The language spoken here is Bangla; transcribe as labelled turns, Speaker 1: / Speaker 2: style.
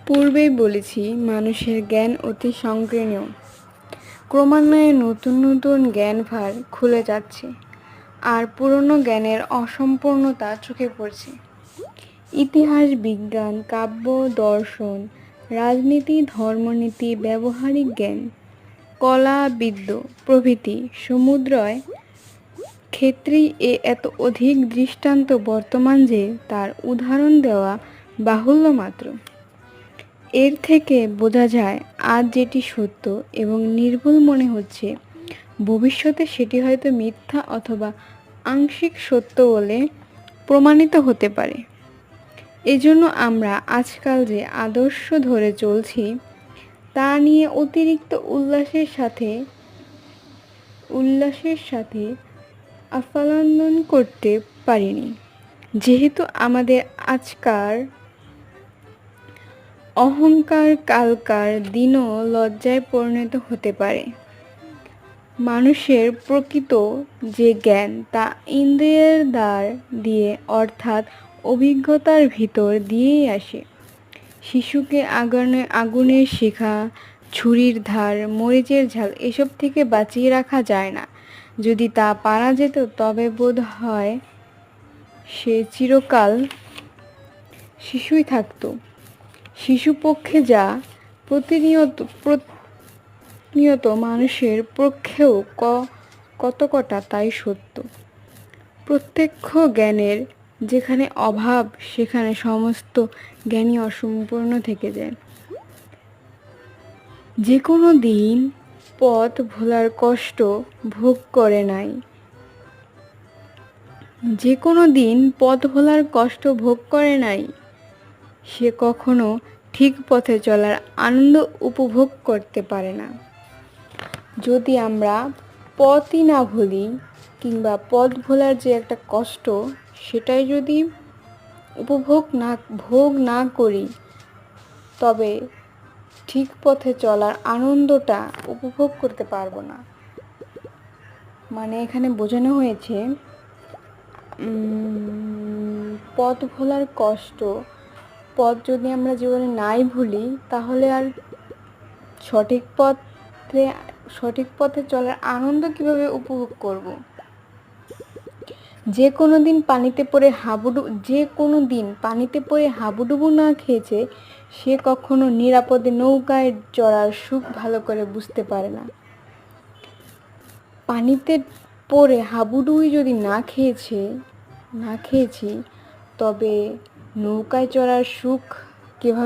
Speaker 1: পূর্বেই বলেছি, মানুষের জ্ঞান অতি সংকীর্ণ। ক্রমান্বয়ে নতুন নতুন জ্ঞানভার খুলে যাচ্ছে, আর পুরনো জ্ঞানের অসম্পূর্ণতা চোখে পড়ছে। ইতিহাস, বিজ্ঞান, কাব্য, দর্শন, রাজনীতি, ধর্মনীতি, ব্যবহারিক জ্ঞান, কলা, বিদ্য প্রভৃতি সমুদ্রয় ক্ষেত্রেই এত অধিক দৃষ্টান্ত বর্তমান যে তার উদাহরণ দেওয়া বাহুল্য মাত্র। এর থেকে বোঝা যায়, আজ যেটি সত্য এবং নির্ভুল মনে হচ্ছে, ভবিষ্যতে সেটি হয়তো মিথ্যা অথবা আংশিক সত্য বলে প্রমাণিত হতে পারে। এজন্য আমরা আজকাল যে আদর্শ ধরে চলছি, তা নিয়ে অতিরিক্ত উল্লাসের সাথে আফালন্দন করতে পারিনি। যেহেতু আমাদের আজকার অহংকার কালকার দিনও লজ্জায় পরিণত হতে পারে। মানুষের প্রকৃত যে জ্ঞান, তা ইন্দ্রিয়ের দ্বার দিয়ে অর্থাৎ অভিজ্ঞতার ভিতর দিয়েই আসে। শিশুকে আগুনের শিখা, ছুরির ধার, মরিচের ঝাল এসব থেকে বাঁচিয়ে রাখা যায় না। যদি তা পারা যেত, তবে বোধ হয় সে চিরকাল শিশুই থাকত। শিশুপক্ষে যা প্রতিনিয়ত মানুষের পক্ষেও কতকটা তাই সত্য। প্রত্যক্ষ জ্ঞানের যেখানে অভাব, সেখানে সমস্ত জ্ঞানই অসম্পূর্ণ থেকে যায়। যে কোনো দিন পথ ভোলার কষ্ট ভোগ করে নাই, সে কখনো ঠিক পথে চলার আনন্দ উপভোগ করতে পারে না। যদি আমরা পথই না ভুলি, কিংবা পথ ভোলার যে একটা কষ্ট, সেটাই যদি ভোগ না করি, তবে ঠিক পথে চলার আনন্দটা উপভোগ করতে পারবো না। মানে এখানে বোঝানো হয়েছে, পথ ভোলার কষ্ট, পথ যদি আমরা জীবনে নাই ভুলি, তাহলে আর সঠিক পথে চলার আনন্দ কিভাবে উপভোগ করব? যে কোনো দিন পানিতে পড়ে হাবুডুবু না খেয়েছে, সে কখনো নিরাপদে নৌকায় চড়ার সুখ ভালো করে বুঝতে পারে না। পানিতে পড়ে হাবুডুবু যদি না খেয়েছি, তবে নৌকায় চড়ার সুখ কিভাবে